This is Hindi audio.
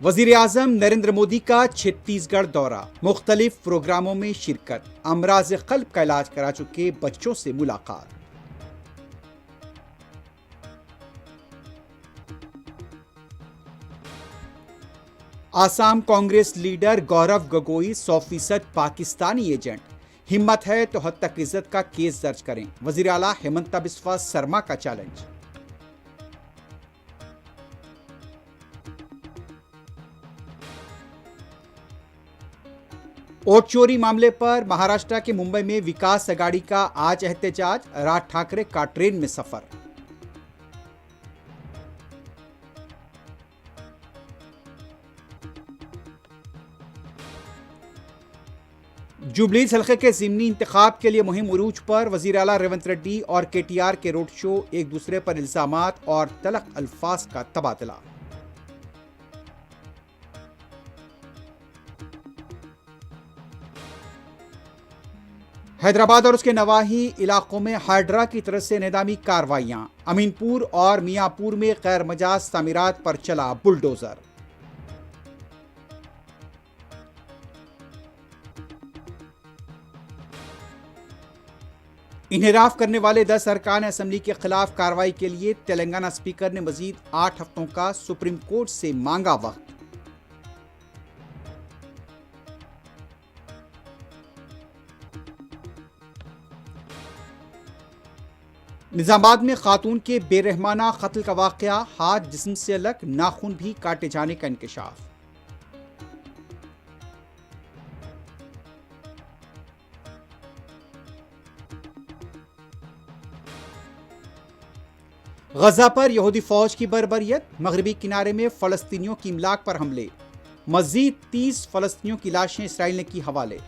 वजीर आजम नरेंद्र मोदी का छत्तीसगढ़ दौरा, मुख्तलिफ प्रोग्रामों में शिरकत, अमराज कल्ब का इलाज करा चुके बच्चों से मुलाकात। आसाम कांग्रेस लीडर गौरव गोगोई 100% पाकिस्तानी एजेंट, हिम्मत है तो हद तक इज्जत का केस दर्ज करें, वजीर आला हेमंता बिस्वा शर्मा का चैलेंज। वोट चोरी मामले पर महाराष्ट्र के मुंबई में विकास अघाड़ी का आज एहतजाज, राज ठाकरे का ट्रेन में सफर। जुबलीस हल्के के ज़िमनी इंतखाब के लिए मुहिम उरूज पर, वजीर आला रेवंत रेड्डी और केटीआर के रोड शो, एक दूसरे पर इल्जामात और तलख अल्फाज का तबादला। हैदराबाद और उसके नवाही इलाकों में हाइड्रा की तरफ से निदामी कार्रवाइयां, अमीनपुर और मियापुर में गैर मजाज तामीरात पर चला बुलडोजर। इन्हिराफ करने वाले 10 अरकान असेंबली के खिलाफ कार्रवाई के लिए तेलंगाना स्पीकर ने मजीद 8 हफ्तों का सुप्रीम कोर्ट से मांगा वक्त। निजामाबाद में खातून के बेरहमाना कत्ल का वाकया, हाथ जिस्म से अलग, नाखून भी काटे जाने का इंकशाफ। गजा पर यहूदी फौज की बर्बरियत, मगरबी किनारे में फलस्तीनियों की इमलाक पर हमले, मजीद 30 फलस्तीनियों की लाशें इसराइल ने की हवाले।